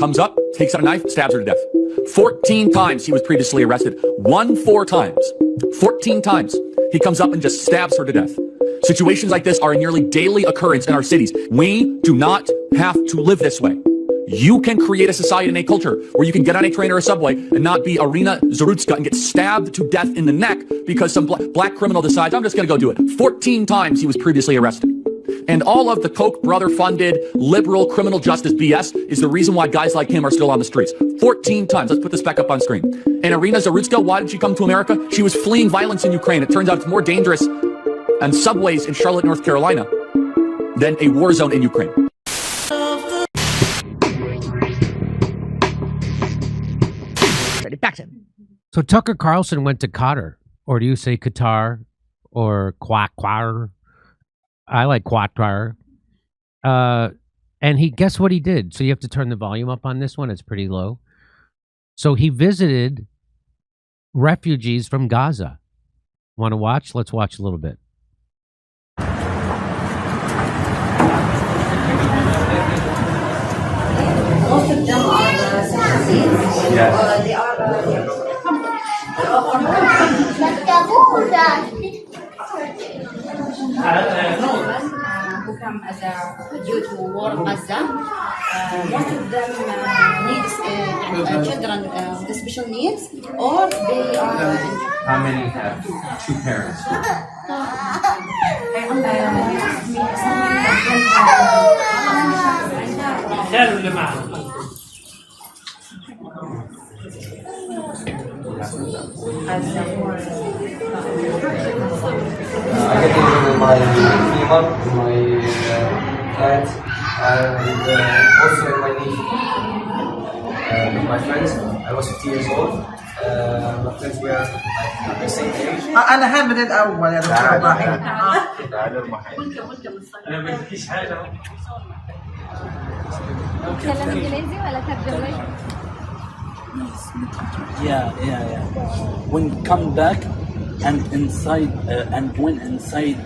comes up, takes out a knife, stabs her to death. 14 times he was previously arrested. 4 times. 14 times. He comes up and just stabs her to death. Situations like this are a nearly daily occurrence in our cities. We do not have to live this way. You can create a society and a culture where you can get on a train or a subway and not be Arina Zarutska and get stabbed to death in the neck because some black criminal decides, I'm just going to go do it. 14 times he was previously arrested. And all of the Koch brother-funded liberal criminal justice BS is the reason why guys like him are still on the streets. 14 times. Let's put this back up on screen. And Arina Zarutska, why did she come to America? She was fleeing violence in Ukraine. It turns out it's more dangerous on subways in Charlotte, North Carolina than a war zone in Ukraine. Back to him. So Tucker Carlson went to Qatar, or do you say Qatar, or Qatar? I like Qatar. And guess what he did? So you have to turn the volume up on this one. It's pretty low. So he visited refugees from Gaza. Want to watch? Let's watch a little bit. Most of them are refugees. Yes. They are who come as a due to war in Gaza. Most of them need children with special needs, or they are. How many have 2 parents? I get into my FEMA, my clients, and also in my niche with my friends. I was 15 years old. My friends were like the same age. أنا حامل الأول يا دكتور إبراهيم. أنا ما بديش حاجة. تتكلم إنجليزي ولا ترجمة؟ Yeah. When come back and inside and when inside.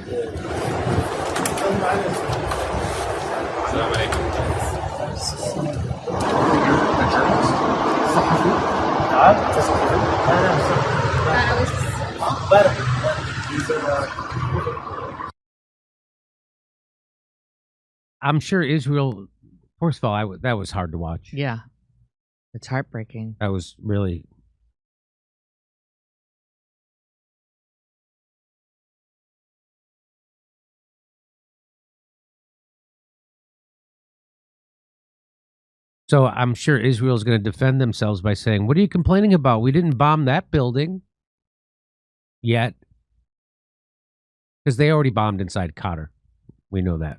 I'm sure Israel. First of all, that was hard to watch. Yeah, it's heartbreaking. That was really. So I'm sure Israel's going to defend themselves by saying, what are you complaining about? We didn't bomb that building yet. Because they already bombed inside Qatar. We know that.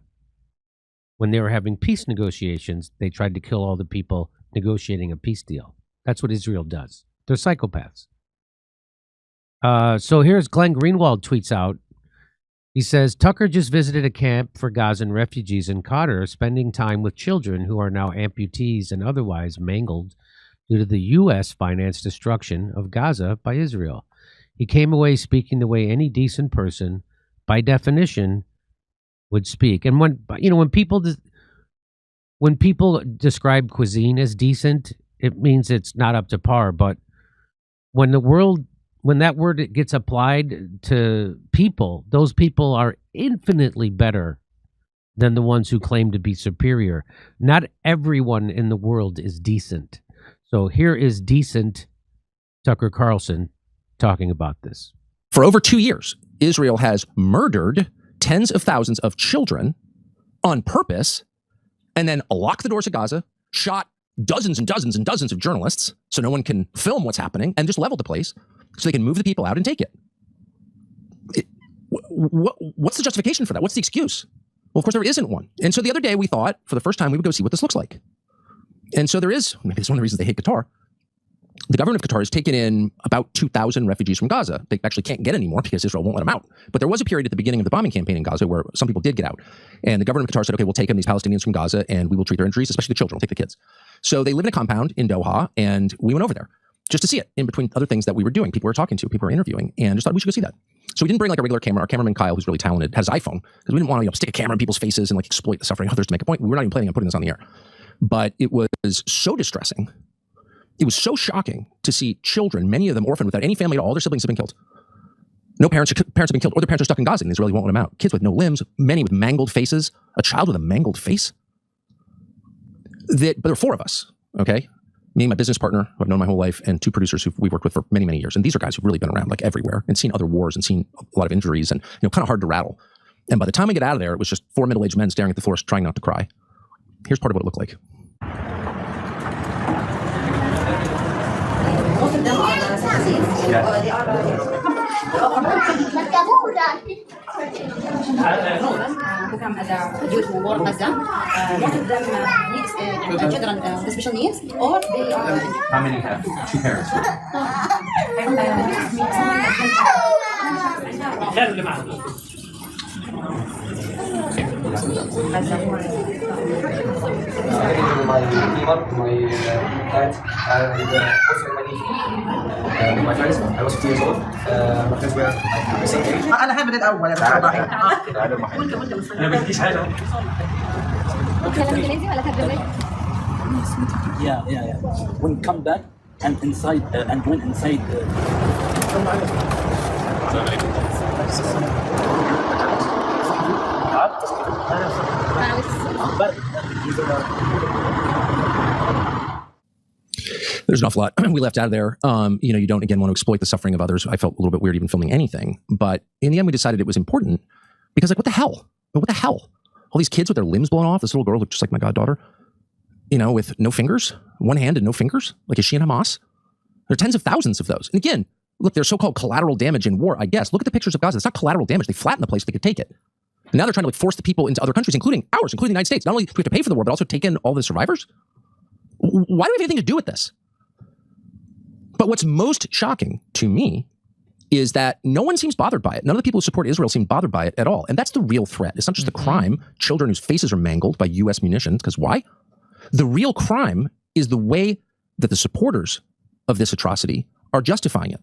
When they were having peace negotiations, they tried to kill all the people negotiating a peace deal. That's what Israel does. They're psychopaths. So here's Glenn Greenwald tweets out. He says, Tucker just visited a camp for Gazan refugees in Qatar, spending time with children who are now amputees and otherwise mangled due to the U.S.-financed destruction of Gaza by Israel. He came away speaking the way any decent person, by definition, would speak. And when people describe cuisine as decent, it means it's not up to par. But when that word gets applied to people, those people are infinitely better than the ones who claim to be superior. Not everyone in the world is decent. So here is decent Tucker Carlson talking about this. For over 2 years, Israel has murdered tens of thousands of children on purpose and then locked the doors of Gaza, shot dozens and dozens and dozens of journalists so no one can film what's happening, and just leveled the place so they can move the people out and take it. What's the justification for that? What's the excuse? Well, of course, there isn't one. And so the other day we thought, for the first time, we would go see what this looks like. And so there is, maybe it's one of the reasons they hate Qatar. The government of Qatar has taken in about 2,000 refugees from Gaza. They actually can't get any more because Israel won't let them out. But there was a period at the beginning of the bombing campaign in Gaza where some people did get out. And the government of Qatar said, okay, we'll take in these Palestinians from Gaza and we will treat their injuries, especially the children. We'll take the kids. So they live in a compound in Doha, and we went over there just to see it in between other things that we were doing. People we were talking to, people we were interviewing, and just thought we should go see that. So we didn't bring like a regular camera. Our cameraman Kyle, who's really talented, has his iPhone because we didn't want to stick a camera in people's faces and like exploit the suffering of others to make a point. We were not even planning on putting this on the air. But it was so distressing. It was so shocking to see children, many of them orphaned without any family at all. Their siblings have been killed. No parents have been killed, or their parents are stuck in Gaza and the Israelis won't let them out. Kids with no limbs, many with mangled faces, a child with a mangled face. But there are four of us, okay? Me and my business partner, who I've known my whole life, and two producers who we've worked with for many, many years. And these are guys who've really been around like everywhere and seen other wars and seen a lot of injuries and, kind of hard to rattle. And by the time we get out of there, it was just four middle-aged men staring at the floor, trying not to cry. Here's part of what it looked like. Most of them are the citizens. They who come as a due to war Gaza. Most of them need children with special needs, or they are. How many have two parents? My team-up, my dad, and also my niece. My friends, I was 50 years old. My friends were like the same age. أنا حامل الأول انا ما بديش حاجه. كلام انجليزي ولا ترجمة؟ Yeah. When come back and inside and went inside. There's an awful lot we left out of there. You don't, again, want to exploit the suffering of others. I felt a little bit weird even filming anything. But in the end, we decided it was important because, like, what the hell? What the hell? All these kids with their limbs blown off. This little girl looked just like my goddaughter, with no fingers, one hand and no fingers. Like, is she in Hamas? There are tens of thousands of those. And again, look, there's so-called collateral damage in war, I guess. Look at the pictures of Gaza. It's not collateral damage. They flattened the place so they could take it. And now they're trying to force the people into other countries, including ours, including the United States. Not only do we have to pay for the war, but also take in all the survivors. Why do we have anything to do with this? But what's most shocking to me is that no one seems bothered by it. None of the people who support Israel seem bothered by it at all. And that's the real threat. It's not just the crime, children whose faces are mangled by U.S. munitions, because why? The real crime is the way that the supporters of this atrocity are justifying it.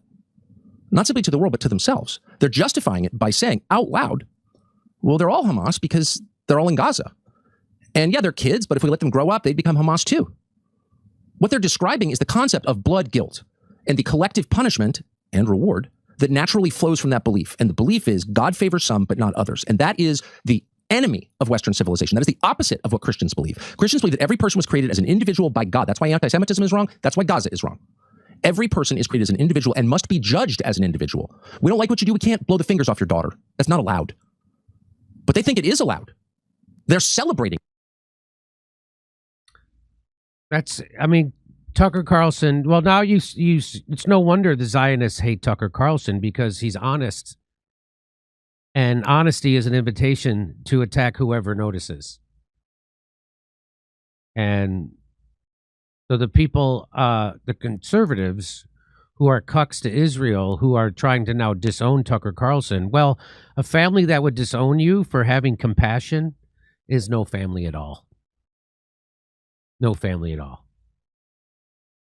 Not simply to the world, but to themselves. They're justifying it by saying out loud, well, they're all Hamas because they're all in Gaza. And yeah, they're kids, but if we let them grow up, they'd become Hamas too. What they're describing is the concept of blood guilt and the collective punishment and reward that naturally flows from that belief. And the belief is God favors some, but not others. And that is the enemy of Western civilization. That is the opposite of what Christians believe. Christians believe that every person was created as an individual by God. That's why anti-Semitism is wrong. That's why Gaza is wrong. Every person is created as an individual and must be judged as an individual. We don't like what you do. We can't blow the fingers off your daughter. That's not allowed. But they think it is allowed. They're celebrating. Tucker Carlson, well, now it's no wonder the Zionists hate Tucker Carlson because he's honest. And honesty is an invitation to attack whoever notices. And so the people, the conservatives who are cucks to Israel, who are trying to now disown Tucker Carlson, well, a family that would disown you for having compassion is no family at all. No family at all.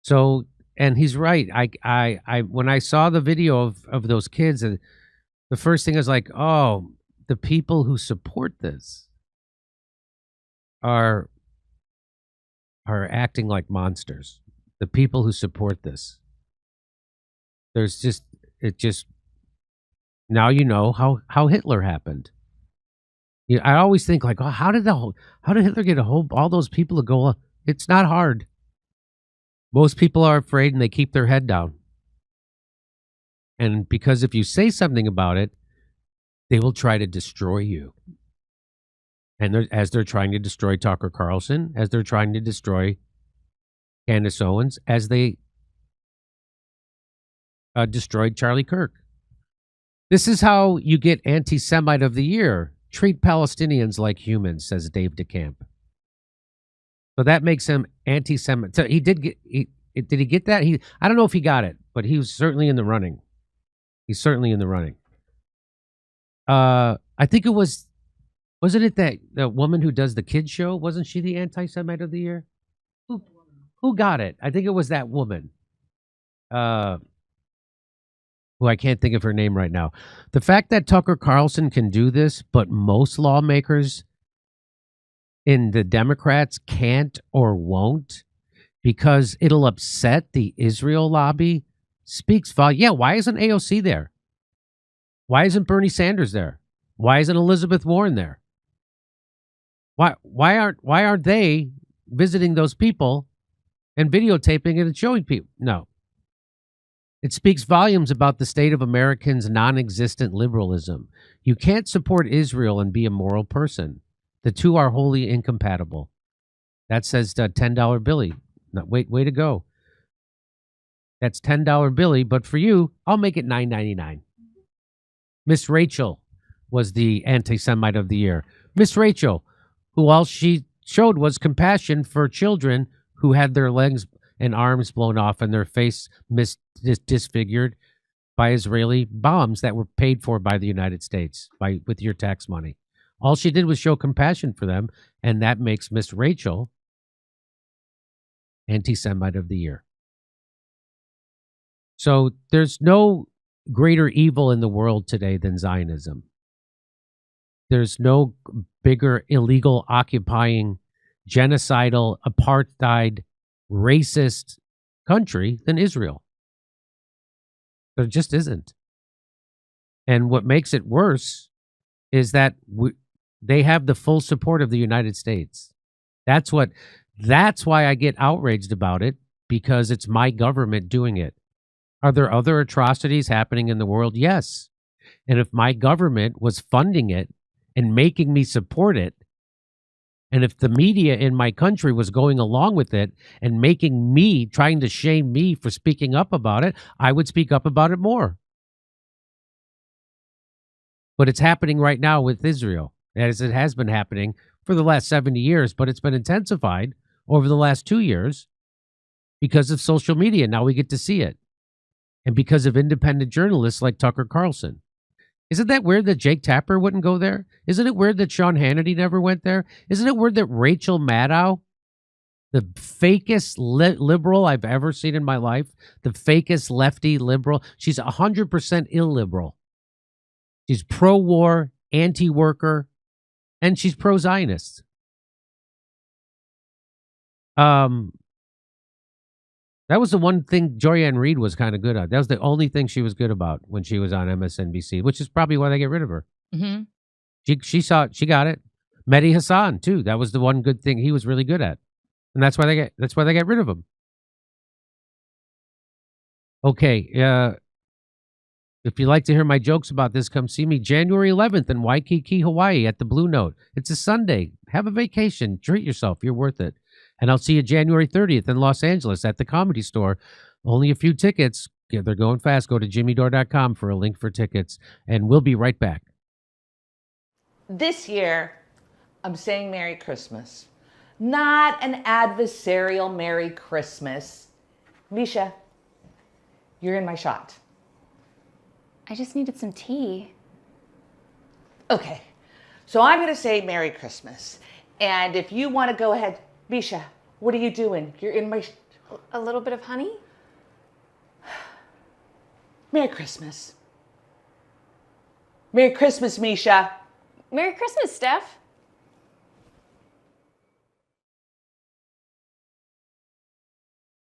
So, and he's right. I when I saw the video of those kids, the first thing is like, oh, the people who support this are acting like monsters. The people who support this. Now you know how Hitler happened. I always think like, oh, how did Hitler get a hold all those people to go? It's not hard. Most people are afraid and they keep their head down. And because if you say something about it, they will try to destroy you. And as they're trying to destroy Tucker Carlson, as they're trying to destroy Candace Owens, as they destroyed Charlie Kirk. This is how you get anti-Semite of the year. Treat Palestinians like humans, says Dave DeCamp. So that makes him anti-Semite. So did he get that? I don't know if he got it, but he was certainly in the running. He's certainly in the running. I think wasn't it that the woman who does the kids show? Wasn't she the anti-Semite of the year? Who got it? I think it was that woman. Who I can't think of her name right now. The fact that Tucker Carlson can do this, but most lawmakers in the Democrats can't or won't because it'll upset the Israel lobby speaks volume. Yeah, why isn't AOC there? Why isn't Bernie Sanders there? Why isn't Elizabeth Warren there? Why aren't they visiting those people and videotaping it and showing people? No. It speaks volumes about the state of Americans' non-existent liberalism. You can't support Israel and be a moral person. The two are wholly incompatible. That says $10 Billy. No, way to go. That's $10 Billy, but for you, I'll make it $9.99. Miss Rachel was the anti-Semite of the year. Miss Rachel, who all she showed was compassion for children who had their legs and arms blown off and their face disfigured by Israeli bombs that were paid for by the United States with your tax money. All she did was show compassion for them, and that makes Miss Rachel anti-Semite of the year. So there's no greater evil in the world today than Zionism. There's no bigger illegal occupying, genocidal, apartheid, racist country than Israel. There just isn't. And what makes it worse is that they have the full support of the United States. That's why I get outraged about it, because it's my government doing it. Are there other atrocities happening in the world? Yes. And if my government was funding it and making me support it, and if the media in my country was going along with it and making me, trying to shame me for speaking up about it, I would speak up about it more. But it's happening right now with Israel, as it has been happening for the last 70 years, but it's been intensified over the last 2 years because of social media. Now we get to see it. And because of independent journalists like Tucker Carlson. Isn't that weird that Jake Tapper wouldn't go there? Isn't it weird that Sean Hannity never went there? Isn't it weird that Rachel Maddow, the fakest liberal I've ever seen in my life, the fakest lefty liberal, she's 100% illiberal. She's pro-war, anti-worker, and she's pro-Zionist. That was the one thing Joyanne Reid was kind of good at. That was the only thing she was good about when she was on MSNBC, which is probably why they get rid of her. Mm-hmm. She saw it. She got it. Mehdi Hassan too. That was the one good thing he was really good at, and that's why they get rid of him. Okay. If you'd like to hear my jokes about this, come see me January 11th in Waikiki, Hawaii at the Blue Note. It's a Sunday. Have a vacation. Treat yourself. You're worth it. And I'll see you January 30th in Los Angeles at the Comedy Store. Only a few tickets. Yeah, they're going fast. Go to jimmydore.com for a link for tickets. And we'll be right back. This year, I'm saying Merry Christmas. Not an adversarial Merry Christmas. Misha, you're in my shot. I just needed some tea. Okay, so I'm going to say Merry Christmas. And if you want to go ahead, Misha, what are you doing? You're in my... A little bit of honey? Merry Christmas. Merry Christmas, Misha. Merry Christmas, Steph.